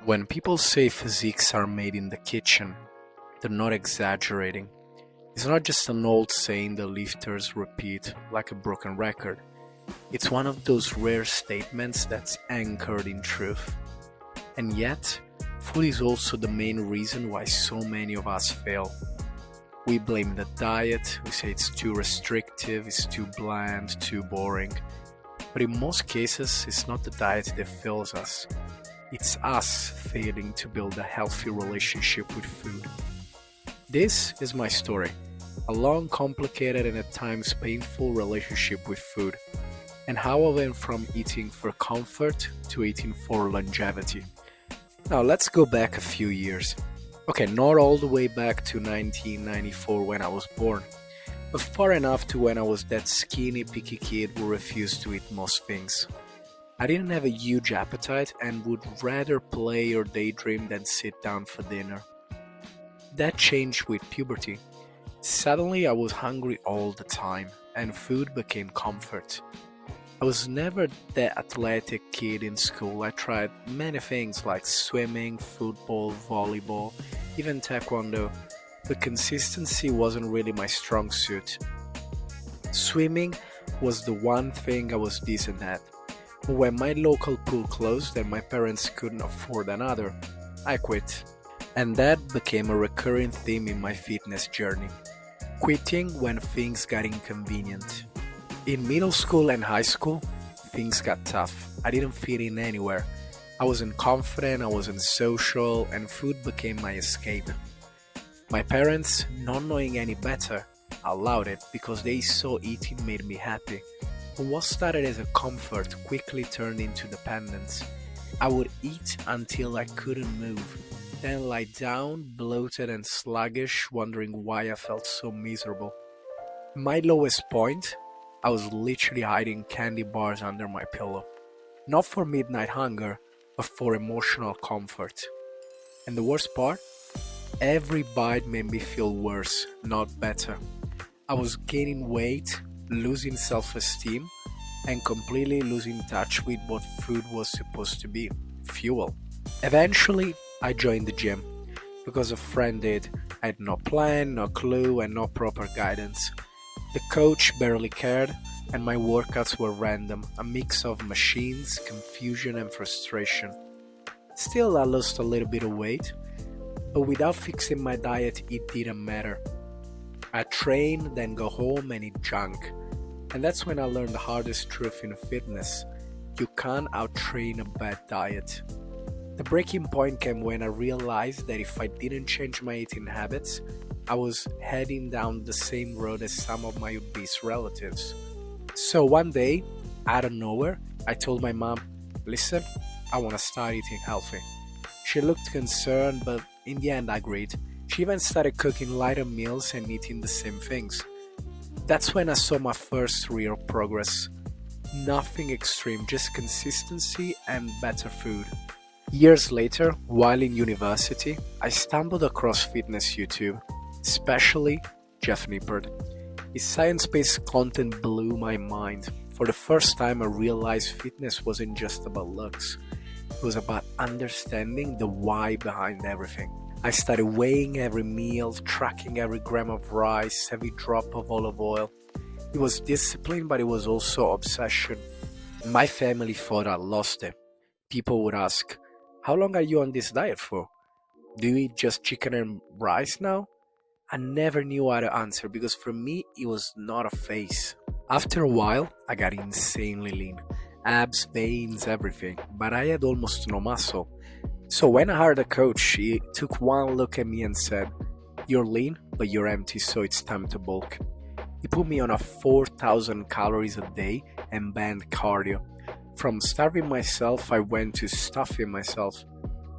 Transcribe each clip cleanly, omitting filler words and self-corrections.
When people say physiques are made in the kitchen, they're not exaggerating. It's not just an old saying the lifters repeat like a broken record. It's one of those rare statements that's anchored in truth. And yet, food is also the main reason why so many of us fail. We blame the diet, we say it's too restrictive, it's too bland, too boring. But in most cases, it's not the diet that fails us. It's us failing to build a healthy relationship with food. This is my story, a long, complicated, and at times painful relationship with food, and how I went from eating for comfort to eating for longevity. Now let's go back a few years. Okay, not all the way back to 1994 when I was born, but far enough to when I was that skinny, picky kid who refused to eat most things. I didn't have a huge appetite and would rather play or daydream than sit down for dinner. That changed with puberty. Suddenly I was hungry all the time, and food became comfort. I was never the athletic kid in school. I tried many things like swimming, football, volleyball, even taekwondo, but consistency wasn't really my strong suit. Swimming was the one thing I was decent at. But when my local pool closed and my parents couldn't afford another, I quit. And that became a recurring theme in my fitness journey. Quitting when things got inconvenient. In middle school and high school, things got tough. I didn't fit in anywhere. I wasn't confident, I wasn't social, and food became my escape. My parents, not knowing any better, allowed it because they saw eating made me happy. But what started as a comfort quickly turned into dependence. I would eat until I couldn't move, then lie down, bloated and sluggish, wondering why I felt so miserable. My lowest point, I was literally hiding candy bars under my pillow. Not for midnight hunger, but for emotional comfort. And the worst part? Every bite made me feel worse, not better. I was gaining weight, losing self-esteem, and completely losing touch with what food was supposed to be, fuel. Eventually, I joined the gym because a friend did. I had no plan, no clue, and no proper guidance. The coach barely cared, and my workouts were random, a mix of machines, confusion, and frustration. Still, I lost a little bit of weight, but without fixing my diet, it didn't matter. I train, then go home and eat junk. And that's when I learned the hardest truth in fitness. You can't out-train a bad diet. The breaking point came when I realized that if I didn't change my eating habits, I was heading down the same road as some of my obese relatives. So one day, out of nowhere, I told my mom, "Listen, I want to start eating healthy." She looked concerned, but in the end I agreed. She even started cooking lighter meals and eating the same things. That's when I saw my first real progress. Nothing extreme, just consistency and better food. Years later, while in university, I stumbled across fitness YouTube, especially Jeff Nippard. His science-based content blew my mind. For the first time, I realized fitness wasn't just about looks. It was about understanding the why behind everything. I started weighing every meal, tracking every gram of rice, every drop of olive oil. It was discipline, but it was also obsession. My family thought I lost it. People would ask, "How long are you on this diet for? Do you eat just chicken and rice now?" I never knew how to answer because for me, it was not a phase. After a while, I got insanely lean. Abs, veins, everything, but I had almost no muscle. So when I hired a coach, he took one look at me and said, "You're lean, but you're empty, so it's time to bulk." He put me on a 4,000 calories a day and banned cardio. From starving myself, I went to stuffing myself.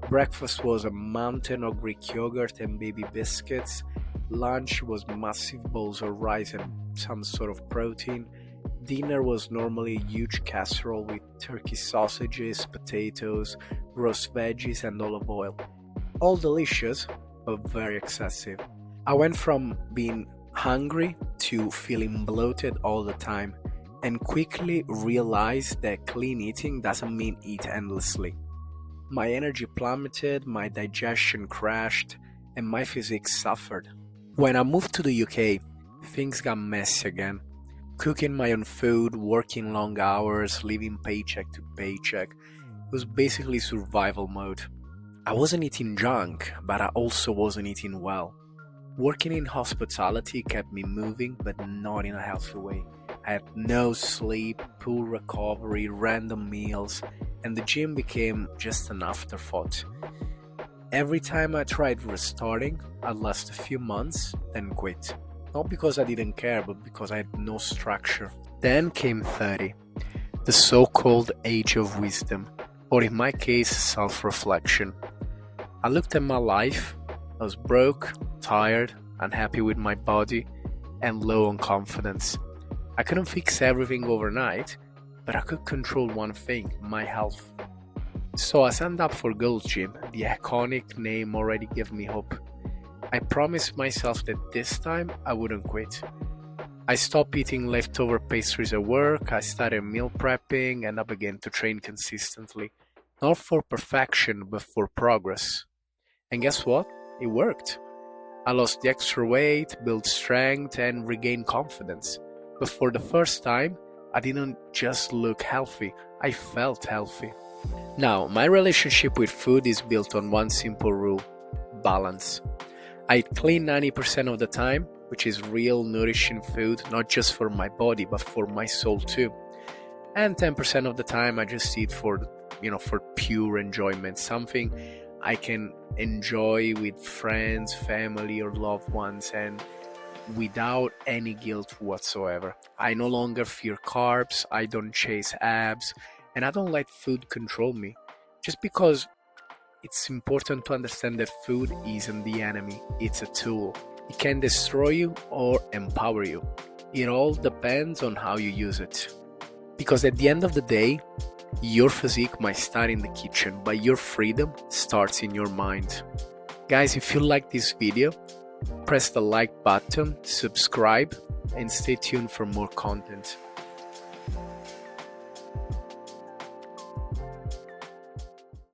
Breakfast was a mountain of Greek yogurt and baby biscuits. Lunch was massive bowls of rice and some sort of protein. Dinner was normally a huge casserole with turkey sausages, potatoes, roast veggies, and olive oil. All delicious, but very excessive. I went from being hungry to feeling bloated all the time, and quickly realized that clean eating doesn't mean eat endlessly. My energy plummeted, my digestion crashed, and my physiques suffered. When I moved to the UK, things got messy again. Cooking my own food, working long hours, living paycheck to paycheck. It was basically survival mode. I wasn't eating junk, but I also wasn't eating well. Working in hospitality kept me moving, but not in a healthy way. I had no sleep, poor recovery, random meals, and the gym became just an afterthought. Every time I tried restarting, I'd last a few months, then quit. Not because I didn't care, but because I had no structure. Then came 30, the so-called age of wisdom, or in my case, self-reflection. I looked at my life. I was broke, tired, unhappy with my body, and low on confidence. I couldn't fix everything overnight, but I could control one thing, my health. So I signed up for Gold's Gym. The iconic name already gave me hope. I promised myself that this time I wouldn't quit. I stopped eating leftover pastries at work, I started meal prepping, and I began to train consistently. Not for perfection, but for progress. And guess what? It worked. I lost the extra weight, built strength, and regained confidence. But for the first time, I didn't just look healthy, I felt healthy. Now, my relationship with food is built on one simple rule: balance. I eat clean 90% of the time, which is real nourishing food, not just for my body, but for my soul too. And 10% of the time I just eat for pure enjoyment, something I can enjoy with friends, family, or loved ones, and without any guilt whatsoever. I no longer fear carbs, I don't chase abs, and I don't let food control me. Just because it's important to understand that food isn't the enemy, it's a tool. It can destroy you or empower you. It all depends on how you use it. Because at the end of the day, your physique might start in the kitchen, but your freedom starts in your mind. Guys, if you like this video, press the like button, subscribe, and stay tuned for more content.